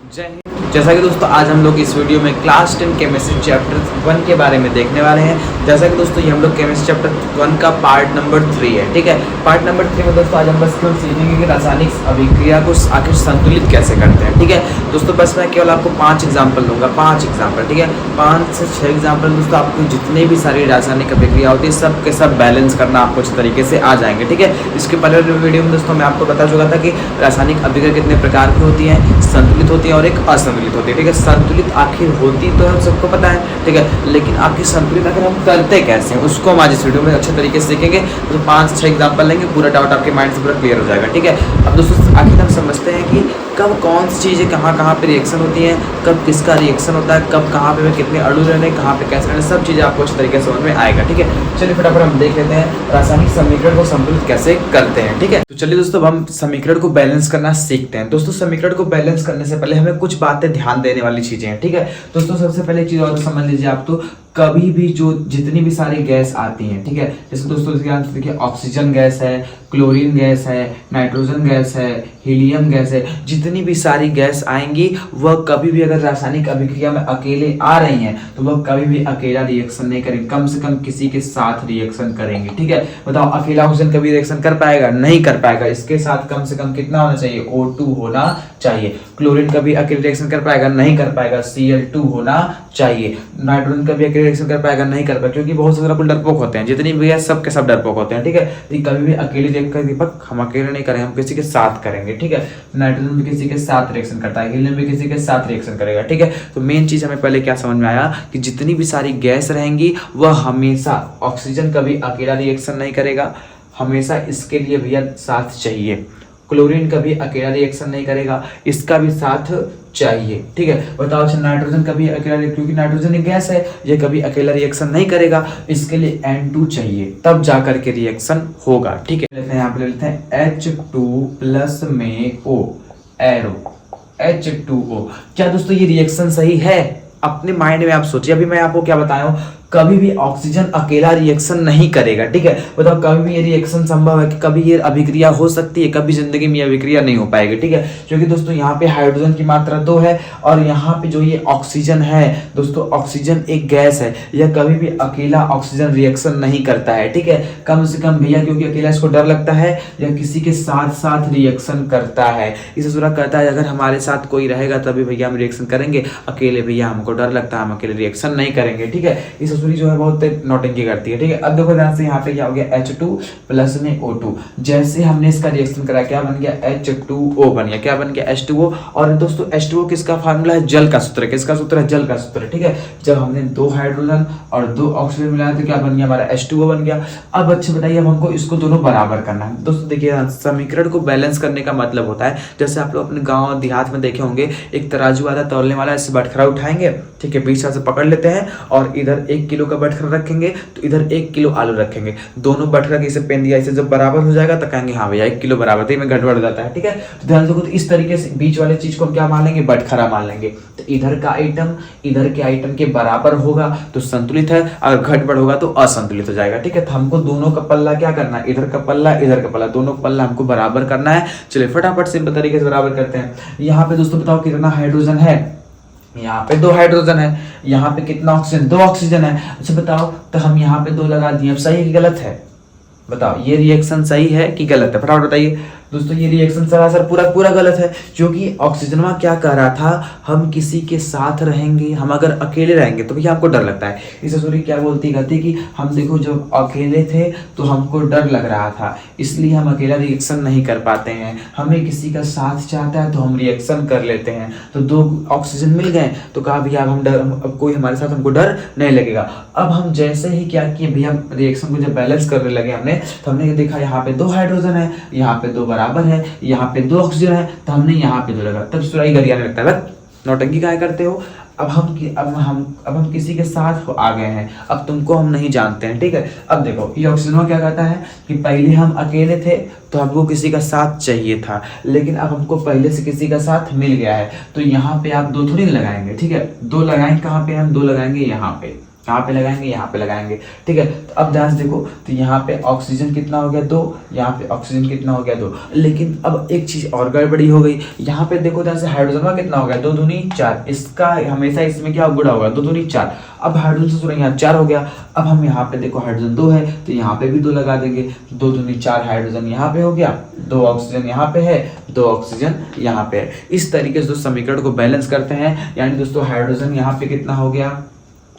जय हिंद। जैसा कि दोस्तों आज हम लोग इस वीडियो में क्लास 10 केमिस्ट्री चैप्टर 1 के बारे में देखने वाले हैं। जैसा कि दोस्तों ये हम लोग केमिस्ट्री चैप्टर 1 का पार्ट नंबर 3 है, ठीक है। पार्ट नंबर 3 में दोस्तों आज हम बस केवल सीखेंगे कि रासायनिक अभिक्रिया को आखिर संतुलित कैसे करते हैं, ठीक है। दोस्तों बस मैं केवल आपको 5 एग्जाम्पल दूंगा, 5 एग्जाम्पल, ठीक है। 5 से 6 एग्जाम्पल दोस्तों आपको जितनी भी सारी रासायनिक अभिक्रिया होती है सब के सब बैलेंस करना आपको अच्छे तरीके से आ जाएंगे, ठीक है। इसके पहले वीडियो में दोस्तों मैं आपको बता चुका था कि रासायनिक अभिक्रिया कितने प्रकार की होती है, संतुलित होती है और एक असंतुलित होती है, ठीक है। संतुलित आखिर होती तो हम सबको पता है, ठीक है, लेकिन आखिर संतुलित आखिर हम करते कैसे हैं उसको हम आज इस वीडियो में अच्छे तरीके से सीखेंगे। तो 5 से 6 एग्जाम्पल लेंगे, पूरा डाउट आपके माइंड से पूरा क्लियर हो जाएगा, ठीक है। अब दोस्तों आखिर हम समझते हैं कि कब कौन सी चीज़ें कहाँ कहाँ पे रिएक्शन होती हैं, कब किसका रिएक्शन होता है, कब कहाँ पे कितने अणु रहने, कहाँ पे कैसे रहने, सब चीज़ें आपको अच्छे तरीके से समझ में आएगा, ठीक है। चलिए फटाफट हम देख लेते हैं रासायनिक समीकरण को संतुलित कैसे करते हैं, ठीक है। तो चलिए दोस्तों अब हम समीकरण को बैलेंस करना सीखते हैं। दोस्तों समीकरण को बैलेंस करने से पहले हमें कुछ बातें ध्यान देने वाली चीजें हैं, ठीक है। दोस्तों सबसे पहले एक चीज और समझ लीजिए आप, तो कभी भी जो जितनी भी सारी गैस आती हैं, ठीक है, जैसे दोस्तों देखिए ऑक्सीजन गैस है, क्लोरीन गैस है, नाइट्रोजन गैस है, हीलियम गैस है, जितनी भी सारी गैस आएंगी वह कभी भी अगर रासायनिक अभिक्रिया में अकेले आ रही हैं तो वह कभी भी अकेला रिएक्शन नहीं करेंगे, कम से कम किसी के साथ रिएक्शन करेंगे, ठीक है। बताओ अकेला ऑक्सीजन कभी रिएक्शन कर पाएगा? नहीं कर पाएगा। इसके साथ कम से कम कितना होना चाहिए? O2 होना चाहिए। क्लोरीन कभी अकेले रिएक्शन कर पाएगा? नहीं कर पाएगा। Cl2 होना चाहिए। नाइट्रोजन कभी अकेले रिएक्शन कर पाएगा? नहीं कर पाएगा, क्योंकि बहुत सारे डरपोक होते हैं, जितनी भी गैस सब के सब डरपोक होते हैं, ठीक है। कभी भी अकेले रिएक्शन दीपक हम अकेले नहीं करेंगे, हम किसी के साथ करेंगे, ठीक है। नाइट्रोजन भी किसी के साथ रिएक्शन करता है, हीलियम भी किसी के साथ रिएक्शन करेगा, ठीक है। तो मेन चीज हमें पहले क्या समझ में आया कि जितनी भी सारी गैस रहेंगी वह हमेशा, ऑक्सीजन कभी अकेला रिएक्शन नहीं करेगा, हमेशा इसके लिए भैया साथ चाहिए। क्लोरीन कभी अकेला रिएक्शन नहीं करेगा, इसका भी साथ चाहिए, ठीक है। बताओ अच्छा नाइट्रोजन कभी अकेला, क्योंकि नाइट्रोजन एक गैस है, ये कभी अकेला रिएक्शन नहीं करेगा, इसके लिए N2 चाहिए, तब जाकर के रिएक्शन होगा, ठीक है। लेते हैं यहाँ पे लेते हैं H2 प्लस में O, एरो H2O। क्या दोस्तों ये रिएक्शन सही है? अपने माइंड में आप सोचिए, अभी मैं आपको क्या बताया हूँ, कभी भी ऑक्सीजन अकेला रिएक्शन नहीं करेगा, ठीक है। बताओ कभी भी ये रिएक्शन संभव है कि कभी ये अभिक्रिया हो सकती है? कभी जिंदगी में ये अभिक्रिया नहीं हो पाएगी, ठीक है। क्योंकि दोस्तों यहाँ पे हाइड्रोजन की मात्रा 2 है और यहाँ पे जो ये ऑक्सीजन है दोस्तों, ऑक्सीजन एक गैस है, यह कभी भी अकेला ऑक्सीजन रिएक्शन नहीं करता है, ठीक है। कम से कम भैया, क्योंकि अकेला इसको डर लगता है, यह किसी के साथ साथ रिएक्शन करता है। इसे सूरा कहता है अगर हमारे साथ कोई रहेगा तभी भैया हम रिएक्शन करेंगे, अकेले भैया हमको डर लगता है, हम अकेले रिएक्शन नहीं करेंगे, ठीक है। इस जो है बहुत नौटंकी करती है, ठीक है। अब देखो ध्यान से, यहाँ पे क्या हो गया H2 प्लस में O2, जैसे हमने इसका रिएक्शन करा क्या बन गया? H2O बन गया। क्या बन गया? H2O। और दोस्तों H2O किसका फार्मूला है? जल का सूत्र। किसका सूत्र है? जल का सूत्र, ठीक है। जब हमने 2 हाइड्रोजन और 2 ऑक्सीजन मिलाया तो क्या बन गया? हमारा H2O बन गया। अब अच्छे बताइए, अब हमको इसको दोनों बराबर करना है। दोस्तों देखिए समीकरण को बैलेंस करने का मतलब होता है, जैसे आप लोग अपने गाँव देहात में देखे होंगे, एक तराजू वाला तौलने वाला ऐसे बटखरा उठाएंगे, ठीक है, बीच से पकड़ लेते हैं और इधर 1 किलो का बटखरा रखेंगे तो इधर 1 किलो आलू रखेंगे, दोनों बटखरा की इसे पेन दिया, इसे जब बराबर हो जाएगा तो कहेंगे हाँ भैया 1 किलो बराबर, तो में गड़बड़ हो जाता है, ठीक है। तो ध्यान से, तो इस तरीके से बीच वाले चीज को हम क्या मान लेंगे? बटखरा मान लेंगे। तो इधर का आइटम इधर के आइटम के बराबर होगा तो संतुलित है, अगर गड़बड़ होगा तो असंतुलित हो जाएगा, ठीक है। तो हमको दोनों का पल्ला क्या करना है? इधर का पल्ला इधर का पल्ला, दोनों पल्ला हमको बराबर करना है। चलिए फटाफट सिंपल तरीके से बराबर करते हैं। यहाँ पे दोस्तों बताओ कितना हाइड्रोजन है? यहाँ पे 2 हाइड्रोजन है। यहाँ पे कितना ऑक्सीजन? 2 ऑक्सीजन है। अच्छा बताओ, तो हम यहाँ पे 2 लगा दिए, अब सही है कि गलत है? बताओ ये रिएक्शन सही है कि गलत है? फटाफट बताइए दोस्तों। ये रिएक्शन सरासर पूरा गलत है, क्योंकि ऑक्सीजन क्या कह रहा था? हम किसी के साथ रहेंगे, हम अगर अकेले रहेंगे तो भैया हमको डर लगता है। इसे सूर्य क्या बोलती कहती कि हम देखो जब अकेले थे तो हमको डर लग रहा था, इसलिए हम अकेला रिएक्शन नहीं कर पाते हैं, हमें किसी का साथ चाहता है तो हम रिएक्शन कर लेते हैं। तो 2 ऑक्सीजन मिल गए तो कहा भैया अब हम डर, अब कोई हमारे साथ, हमको डर नहीं लगेगा। अब हम जैसे ही क्या किए भैया, रिएक्शन को जब बैलेंस करने लगे हमने, तो हमने देखा यहाँ पे 2 हाइड्रोजन है, यहाँ पे 2 बराबर है, यहाँ पे 2 ऑक्सीजन है, तो हमने यहाँ पे 2 लगा, तब सुराई गरियाने लगता है। बस नौटंकी क्या करते हो? अब हम किसी के साथ आ गए हैं, अब तुमको हम नहीं जानते हैं, ठीक है। अब देखो ये ऑक्सीजन क्या कहता है कि पहले हम अकेले थे तो हमको किसी का साथ चाहिए था, लेकिन अब हमको पहले से किसी का साथ मिल गया है, तो यहाँ पे आप 2 थोड़ी लगाएंगे, ठीक है। 2 लगाएंगे कहाँ पे? हम 2 लगाएंगे यहाँ पे, यहाँ पे लगाएंगे, यहाँ पे लगाएंगे, ठीक है। तो अब ध्यान से देखो, तो यहाँ पे ऑक्सीजन कितना हो गया 2, यहाँ पे ऑक्सीजन कितना हो गया 2। लेकिन अब एक चीज और गड़बड़ी हो गई, यहाँ पे देखो ध्यान से हाइड्रोजन का कितना हो गया 2 दूनी 4, इसका हमेशा इसमें क्या गुणा होगा 2 दूनी 4। अब हाइड्रोजन से यहाँ 4 हो गया। अब हम यहाँ पे देखो हाइड्रोजन 2 है तो यहाँ पे भी 2 लगा देंगे, 2 दूनी 4 हाइड्रोजन यहाँ पे हो गया, 2 ऑक्सीजन यहाँ पे है, 2 ऑक्सीजन यहाँ पे है। इस तरीके से दोस्तों समीकरण को बैलेंस करते हैं। यानी दोस्तों हाइड्रोजन यहाँ पे कितना हो गया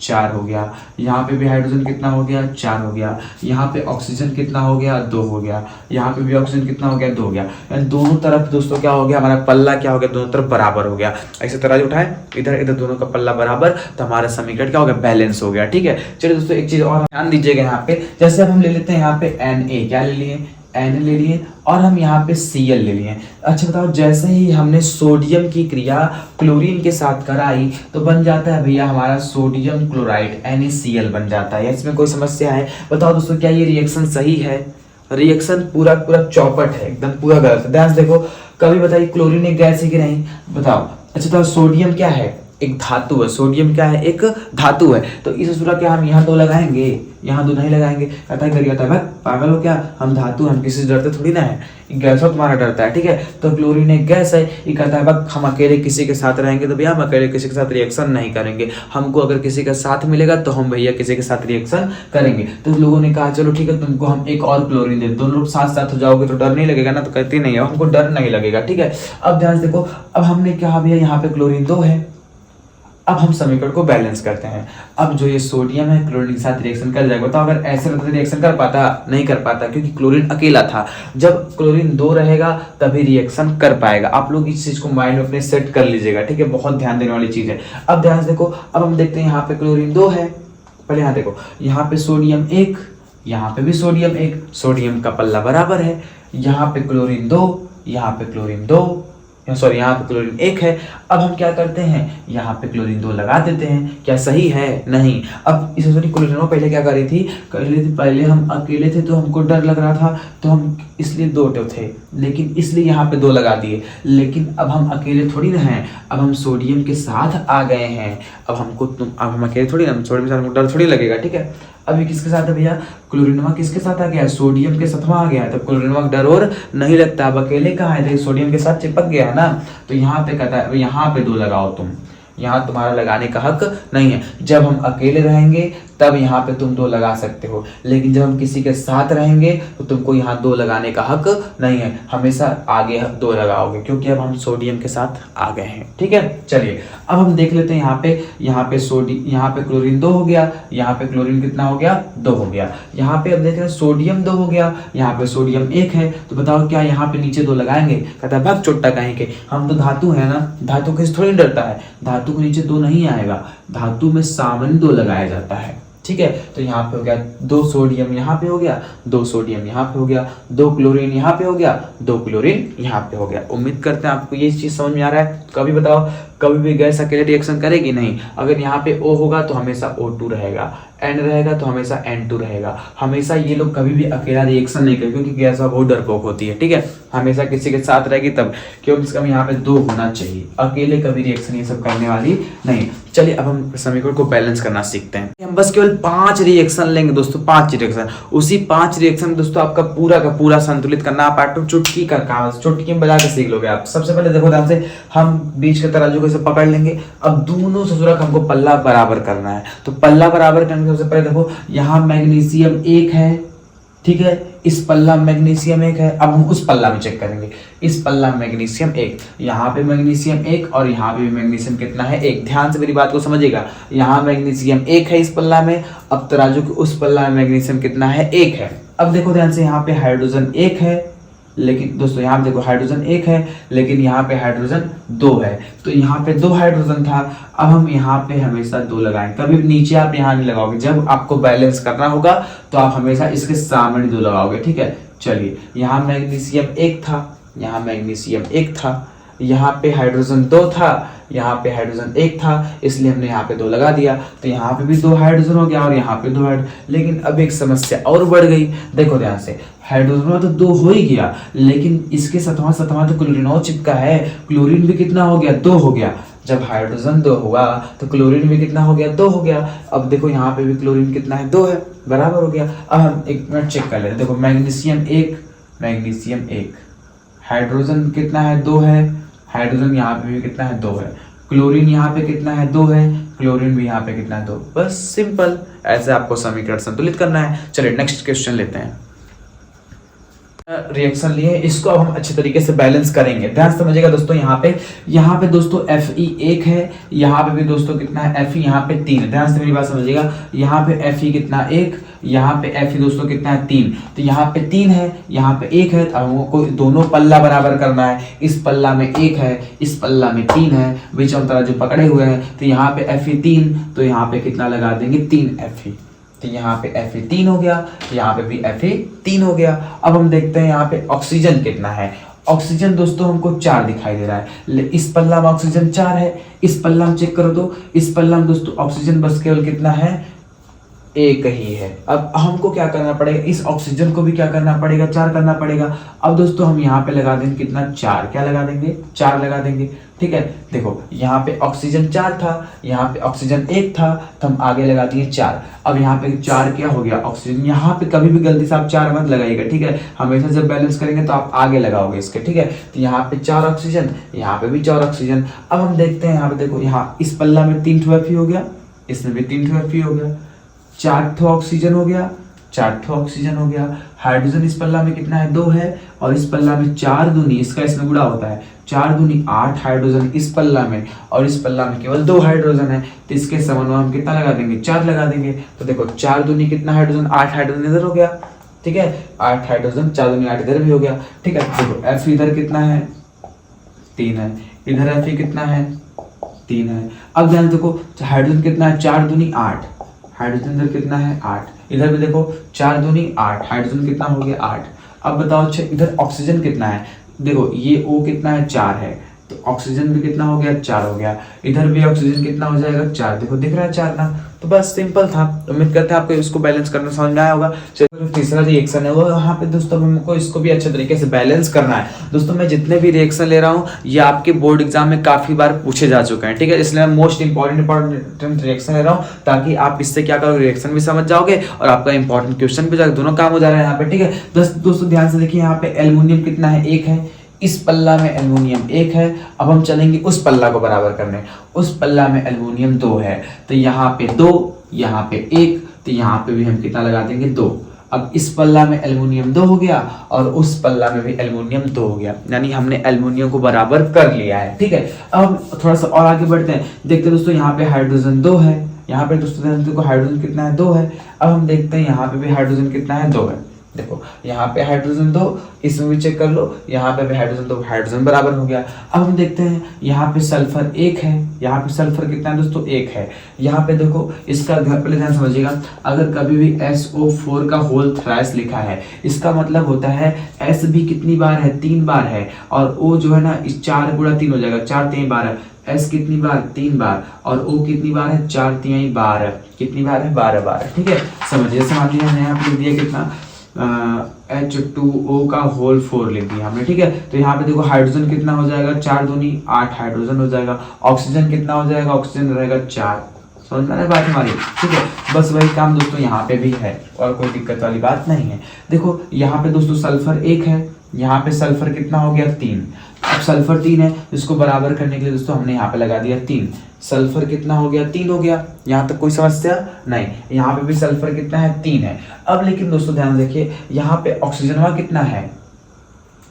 4 हो गया, यहाँ पे भी हाइड्रोजन कितना हो गया 4 हो गया, यहाँ पे ऑक्सीजन कितना हो गया 2 हो गया, यहाँ पे भी ऑक्सीजन कितना हो गया 2 हो गया। यानी दोनों तरफ दोस्तों क्या हो गया, हमारा पल्ला क्या हो गया, दोनों तरफ बराबर हो गया। ऐसे तरह उठाए इधर इधर दोनों का पल्ला बराबर, तो हमारा समीकरण क्या हो गया, बैलेंस हो गया, ठीक है। चलिए दोस्तों एक चीज और ध्यान दीजिएगा यहाँ पे, जैसे अब हम ले लेते हैं यहाँ पे Na, क्या ले लिए Na ले लिए, और हम यहाँ पे Cl ले लिए। अच्छा बताओ, जैसे ही हमने सोडियम की क्रिया क्लोरीन के साथ कराई तो बन जाता है भैया हमारा सोडियम क्लोराइड NaCl बन जाता है। इसमें कोई समस्या है? बताओ दोस्तों, क्या ये रिएक्शन सही है? रिएक्शन पूरा पूरा चौपट है, एकदम पूरा गलत है। ध्यान से देखो, कभी बताइए क्लोरीन एक गैस है कि नहीं, बताओ। अच्छा तो सोडियम क्या है, एक धातु है। सोडियम क्या है, एक धातु है। तो इस सूरत क्या हम यहाँ 2 लगाएंगे, यहाँ 2 नहीं लगाएंगे। कहता है करिए भाई पागल हो क्या, हम धातु, हम किसी से डरते थोड़ी ना है, गैस हो तुम्हारा डरता है, ठीक है। तो क्लोरीन एक गैस है, ये कहता है भाई हम अकेले किसी के साथ रहेंगे तो भैया हम अकेले किसी के साथ रिएक्शन नहीं करेंगे, हमको अगर किसी का साथ मिलेगा तो हम भैया किसी के साथ रिएक्शन करेंगे। तो लोगों ने कहा चलो ठीक है तुमको हम एक और क्लोरीन दे, दोनों लोग साथ साथ हो जाओगे तो डर नहीं लगेगा ना, तो कहती नहीं है हमको डर नहीं लगेगा, ठीक है। अब ध्यान से देखो, अब हमने कहा भैया यहाँ पे क्लोरीन 2 है। अब हम समीकरण को बैलेंस करते हैं। अब जो ये सोडियम है क्लोरीन के साथ रिएक्शन कर जाएगा। तो अगर ऐसे रहता तो रिएक्शन कर पाता, नहीं कर पाता, क्योंकि क्लोरीन अकेला था। जब क्लोरीन 2 रहेगा तभी रिएक्शन कर पाएगा। आप लोग इस चीज को माइंड में अपने सेट कर लीजिएगा, ठीक है, बहुत ध्यान देने वाली चीज है। अब ध्यान से देखो, अब हम देखते हैं यहाँ पे क्लोरीन 2 है, पहले यहाँ देखो, यहाँ पे सोडियम 1, यहाँ पे भी सोडियम 1, सोडियम का पल्ला बराबर है। यहाँ पे क्लोरीन 2, यहाँ पे क्लोरीन 2, सॉरी यहाँ पे क्लोरीन 1 है। अब हम क्या करते हैं, यहाँ पे क्लोरीन 2 लगा देते हैं। क्या सही है? नहीं। अब इस क्लोरीन पहले क्या कर रही थी, पहले हम अकेले थे तो हमको डर लग रहा था, तो हम इसलिए 2 थे, लेकिन इसलिए यहाँ पे 2 लगा दिए। लेकिन अब हम अकेले थोड़ी ना हैं, अब हम सोडियम के साथ आ गए हैं। अब हम अकेले थोड़ी ना, सोडियम के साथ हमको डर थोड़ी लगेगा, ठीक है। अभी किसके साथ है भैया, क्लोरीनवा किसके साथ आ गया, सोडियम के साथ आ गया। तब क्लोरीनवा डर और नहीं लगता। अब अकेले कहाँ है, सोडियम के साथ चिपक गया है ना। तो यहाँ पे कहता है यहाँ पे 2 लगाओ तुम, यहाँ तुम्हारा लगाने का हक नहीं है। जब हम अकेले रहेंगे तब यहाँ पे तुम 2 लगा सकते हो, लेकिन जब हम किसी के साथ रहेंगे तो तुमको यहाँ 2 लगाने का हक नहीं है। हमेशा आगे 2 लगाओगे, क्योंकि अब हम सोडियम के साथ आ गए हैं, ठीक है। चलिए अब हम देख लेते हैं यहाँ पे क्लोरीन 2 हो गया, यहाँ पे क्लोरीन कितना हो गया 2 हो गया। यहाँ पे अब देख रहे हैं सोडियम 2 हो गया, यहाँ पे सोडियम 1 है। तो बताओ क्या यहाँ पे नीचे 2 लगाएंगे? कहता है भाग चोट्टा कहीं के, हम तो धातु है ना, धातु किस थोड़ी डरता है, धातु के नीचे 2 नहीं आएगा, धातु में सामान्य 2 लगाया जाता है, ठीक है। तो यहाँ पे हो गया 2 सोडियम, यहाँ पे हो गया 2 सोडियम, यहाँ पे हो गया 2 क्लोरीन, यहाँ पे हो गया 2 क्लोरीन, यहाँ पे हो गया। उम्मीद करते हैं आपको ये चीज समझ में आ रहा है। कभी बताओ, कभी भी गैस अकेले रिएक्शन करेगी नहीं। अगर यहाँ पे O होगा तो हमेशा O2 रहेगा, N रहेगा तो हमेशा N2 रहेगा। हमेशा ये लोग कभी भी अकेला रिएक्शन नहीं करेंगे, क्योंकि गैस बहुत डरपोक होती है, ठीक है। हमेशा किसी के साथ रहेगी तब, क्योंकि इसका यहाँ पे 2 होना चाहिए, अकेले कभी रिएक्शन ये सब करने वाली नहीं। चलिए अब हम समीकरण को बैलेंस करना सीखते हैं। हम बस केवल 5 रिएक्शन लेंगे दोस्तों, 5 रिएक्शन। उसी 5 रिएक्शन दोस्तों आपका पूरा का पूरा संतुलित करना। आप ऑटो चुटकी का काम, चुटकी में बजा के सीख लोगे आप। सबसे पहले देखो ध्यान से, हम बीच के तराजू को पकड़ लेंगे। अब दोनों ससुरक हमको पल्ला बराबर करना है। तो पल्ला बराबर करने के सबसे पहले देखो, यहाँ मैग्नीशियम 1 है, ठीक है, इस पल्ला मैग्नीशियम 1 है। अब हम उस पल्ला में चेक करेंगे, इस पल्ला मैग्नीशियम 1, यहाँ पे मैग्नीशियम 1 और यहाँ पे भी मैग्नीशियम कितना है 1। ध्यान से मेरी बात को समझिएगा, यहाँ मैग्नीशियम 1 है इस पल्ला में, अब तराजू के उस पल्ला में मैग्नीशियम कितना है 1 है। अब देखो ध्यान से, यहाँ पे हाइड्रोजन 1 है, लेकिन दोस्तों यहाँ पे देखो हाइड्रोजन 1 है, लेकिन यहाँ पे हाइड्रोजन 2 है। तो यहाँ पे 2 हाइड्रोजन था, अब हम यहाँ पे हमेशा 2 लगाएंगे। कभी नीचे आप यहाँ नहीं लगाओगे, जब आपको बैलेंस करना होगा तो आप हमेशा इसके सामने 2 लगाओगे, ठीक है। चलिए, यहाँ मैग्नीशियम 1 था, यहाँ मैग्नीशियम 1 था, यहाँ पे हाइड्रोजन 2 था, यहाँ पे हाइड्रोजन 1 था इसलिए हमने यहाँ पे 2 लगा दिया, तो यहाँ पे भी 2 हाइड्रोजन हो गया और यहाँ पे 2 हाइड्रोजन। लेकिन अब एक समस्या और बढ़ गई, देखो ध्यान से, हाइड्रोजन में तो 2 हो ही गया, लेकिन इसके सतवा तो क्लोरीन चिपका है, क्लोरीन भी कितना हो गया, 2 हो गया। जब हाइड्रोजन 2 हुआ तो क्लोरीन भी कितना हो गया, 2 हो गया। अब देखो यहाँ पे भी क्लोरीन कितना है, 2 है, बराबर हो गया। अब हम एक मिनट चेक कर लेते हैं, देखो मैग्नीशियम 1, हाइड्रोजन कितना है, 2 है, हाइड्रोजन यहाँ पे भी कितना है, 2 है, क्लोरीन यहाँ पे कितना है, 2 है, क्लोरीन भी यहाँ पे कितना है, 2। बस सिंपल, ऐसे आपको समीकरण संतुलित करना है। चलिए नेक्स्ट क्वेश्चन लेते हैं। रिएक्शन लिए, इसको अब हम अच्छे तरीके से बैलेंस करेंगे। ध्यान से समझिएगा दोस्तों, यहाँ पे दोस्तों Fe 1 है, यहाँ पे भी दोस्तों कितना है, Fe यहाँ पे 3 है। ध्यान से मेरी बात समझिएगा, यहाँ पे Fe कितना 1, यहाँ पे Fe दोस्तों कितना है 3, तो यहाँ पे 3 है, यहाँ पे 1 है, तो हमको दोनों पल्ला बराबर करना है। इस पल्ला में 1 है, इस पल्ला में 3 है, बीच में तराजू पकड़े हुए हैं, तो यहाँ पे Fe 3, तो यहाँ पे कितना लगा देंगे, 3 Fe, तो यहाँ पे Fe 3 हो गया, यहाँ पे भी Fe 3 हो गया। अब हम देखते हैं यहाँ पे ऑक्सीजन कितना है। ऑक्सीजन दोस्तों हमको 4 दिखाई दे रहा है, इस पल्ला में ऑक्सीजन 4 है, इस पल्ला में चेक करो तो इस पल्ला में दोस्तों ऑक्सीजन बस केवल कितना है, 1 ही है। अब हमको क्या करना पड़ेगा, इस ऑक्सीजन को भी क्या करना पड़ेगा, 4 करना पड़ेगा। अब दोस्तों हम यहाँ पे लगा देंगे कितना, 4, क्या लगा देंगे, 4 लगा देंगे, ठीक है। देखो यहाँ पे ऑक्सीजन 4 था, यहाँ पे ऑक्सीजन 1 था, तो हम आगे लगा दिए 4। अब यहाँ पे 4 क्या हो गया, ऑक्सीजन। यहाँ पे कभी भी गलती से आप 4 मत लगाइएगा, ठीक है, हमेशा जब बैलेंस करेंगे तो आप आगे लगाओगे इसके, ठीक है। तो यहाँ पे 4 ऑक्सीजन, यहाँ पे भी 4 ऑक्सीजन। अब हम देखते हैं यहाँ पे, देखो यहाँ इस पल्ला में 3 Fe हो गया, इसमें भी 3 Fe हो गया, 4 ऑक्सीजन हो गया, 4 ऑक्सीजन हो गया। हाइड्रोजन इस पल्ला में कितना है, 2 है, और इस पल्ला में 4 दूनी, इसका इसमें गुणा होता है, 4 दूनी 8 हाइड्रोजन इस पल्ला में, और इस पल्ला में केवल 2 हाइड्रोजन है, तो इसके समान हम कितना लगा देंगे, 4 लगा देंगे। तो देखो 4 दूनी कितना हाइड्रोजन, 8 हाइड्रोजन इधर हो गया, ठीक है, 8 हाइड्रोजन, 4 दूनी 8 इधर भी हो गया, ठीक है। देखो F इधर कितना है, 3 है, इधर F कितना है, 3 है। अब ध्यान देखो हाइड्रोजन कितना है, 4 दूनी 8, हाइड्रोजन इधर कितना है, 8, इधर भी देखो 4 दूनी 8, हाइड्रोजन कितना हो गया, 8। अब बताओ अच्छा इधर ऑक्सीजन कितना है, देखो ये O कितना है, 4 है, तो ऑक्सीजन भी कितना हो गया, 4 हो गया, इधर भी ऑक्सीजन कितना हो जाएगा, 4, देखो दिख रहा है 4 ना। तो बस सिंपल था, उम्मीद करते हैं आपको इसको बैलेंस करना समझ में आया होगा। चलो तीसरा रिएक्शन है वो, यहाँ पे दोस्तों हमको इसको भी अच्छे तरीके से बैलेंस करना है। दोस्तों मैं जितने भी रिएक्शन ले रहा हूँ ये आपके बोर्ड एग्जाम में काफी बार पूछे जा चुके हैं, ठीक है, इसलिए मैं मोस्ट इंपॉर्टेंट रिएक्शन ले रहा हूँ, ताकि आप इससे क्या करोगे, रिएक्शन भी समझ जाओगे और आपका इंपॉर्टेंट क्वेश्चन भी जाओगे, दोनों काम हो जा रहा है यहाँ पे, ठीक है। दोस्तों ध्यान से देखिए, यहाँ पे एल्युमिनियम कितना है, 1 है, इस पल्ला में एल्युमिनियम 1 है। अब हम चलेंगे उस पल्ला को बराबर करने, उस पल्ला में एल्युमिनियम 2 है, तो यहाँ पे 2, यहाँ पे 1, तो यहाँ पे भी हम कितना लगा देंगे, 2। अब इस पल्ला में एल्युमिनियम 2 हो गया और उस पल्ला में भी एल्युमिनियम 2 हो गया, यानी हमने एल्युमिनियम को बराबर कर लिया है, ठीक है। अब थोड़ा सा और आगे बढ़ते हैं, देखते हैं दोस्तों यहाँ पे हाइड्रोजन 2 है, यहाँ पे दोस्तों हाइड्रोजन कितना है, 2 है। अब हम देखते हैं यहाँ पे भी हाइड्रोजन कितना है, 2 है, देखो यहाँ पे हाइड्रोजन 2, इसमें भी चेक कर लो, यहाँ पे भी हाइड्रोजन 2, हाइड्रोजन बराबर हो गया। अब हम देखते हैं यहाँ पे सल्फर 1 है, यहाँ पे सल्फर कितना है दोस्तों, 1 है। यहाँ पे देखो इसका पहले ध्यान समझिएगा, अगर कभी भी SO4 का होल थ्राइस लिखा है, इसका मतलब होता है S भी कितनी बार है, 3 बार है, और O जो है ना, इस 4 गुणा 3 हो जाएगा, 4 3 12, S कितनी बार, 3 बार, और O कितनी बार है, 4 3 12, कितनी बार है, 12 बार, ठीक है। समझिए, समझ लिया, हमने यहाँ पे लिख दिया कितना, H2O का होल 4 लिख दिया हमने, ठीक है। तो यहाँ पे देखो हाइड्रोजन कितना हो जाएगा, 4 दूनी 8 हाइड्रोजन हो जाएगा, ऑक्सीजन कितना हो जाएगा, ऑक्सीजन रहेगा 4, समझ में बात हमारी, ठीक है। बस वही काम दोस्तों यहाँ पे भी है, और कोई दिक्कत वाली बात नहीं है। देखो यहाँ पे दोस्तों सल्फर 1 है, यहाँ पे सल्फर कितना हो गया, 3। अब सल्फर 3 है, इसको बराबर करने के लिए दोस्तों हमने यहाँ पे लगा दिया 3, सल्फर कितना हो गया, 3 हो गया, यहाँ तक कोई समस्या नहीं। यहाँ पे भी सल्फर कितना है, 3 है। अब लेकिन दोस्तों ध्यान देखिए, यहाँ पे ऑक्सीजन कितना है,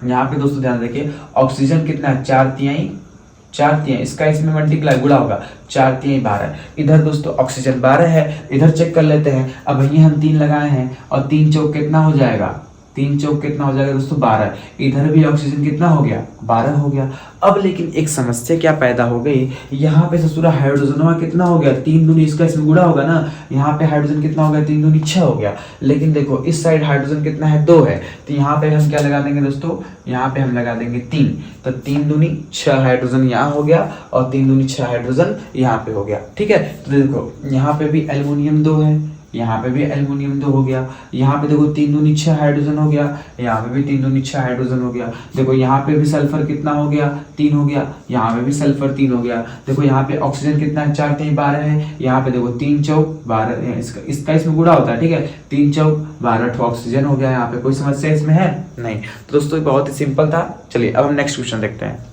यहाँ पे दोस्तों ध्यान देखिए ऑक्सीजन कितना है, 4 तिहाई, इसका इसमें मल्टीप्लाई गुणा होगा, 4 तिहाई 12। इधर दोस्तों ऑक्सीजन 12 है, इधर चेक कर लेते हैं। अब ये हम 3 लगाए हैं, और 3 चौक कितना हो जाएगा, 3 चौक कितना हो जाएगा दोस्तों 12। इधर भी ऑक्सीजन कितना हो गया 12 हो गया। अब लेकिन एक समस्या क्या पैदा हो गई, यहाँ पे ससुरा हाइड्रोजन कितना हो गया 3 दूनी, इसका इसमें गुणा होगा ना, यहाँ पे हाइड्रोजन कितना हो गया 3 दूनी 6 हो गया। लेकिन देखो इस साइड हाइड्रोजन कितना है 2 है, तो यहाँ पे हम क्या लगा देंगे दोस्तों, यहाँ पे हम लगा देंगे 3, तो 3 दूनी 6 हाइड्रोजन यहाँ हो गया और 3 दूनी 6 हाइड्रोजन यहाँ पे हो गया। ठीक है, तो देखो यहाँ पे भी एल्युमिनियम 2 है, यहाँ पे भी एल्युमिनियम 2 हो गया, यहाँ पे देखो 3 दूनी 6 हाइड्रोजन हो गया, यहाँ पे भी 3 दूनी 6 हाइड्रोजन हो गया। देखो यहाँ पे भी सल्फर कितना हो गया 3 हो गया, यहाँ पे भी सल्फर 3 हो गया। देखो यहाँ पे ऑक्सीजन कितना है 4 3 12 है, यहाँ पे देखो 3 चौक 12, इसका इसमें गुणा होता है। ठीक है, 3 चौक 12 ऑक्सीजन हो गया। यहाँ पे कोई समस्या इसमें है नहीं। तो दोस्तों बहुत ही सिंपल था। चलिए अब हम नेक्स्ट क्वेश्चन देखते हैं।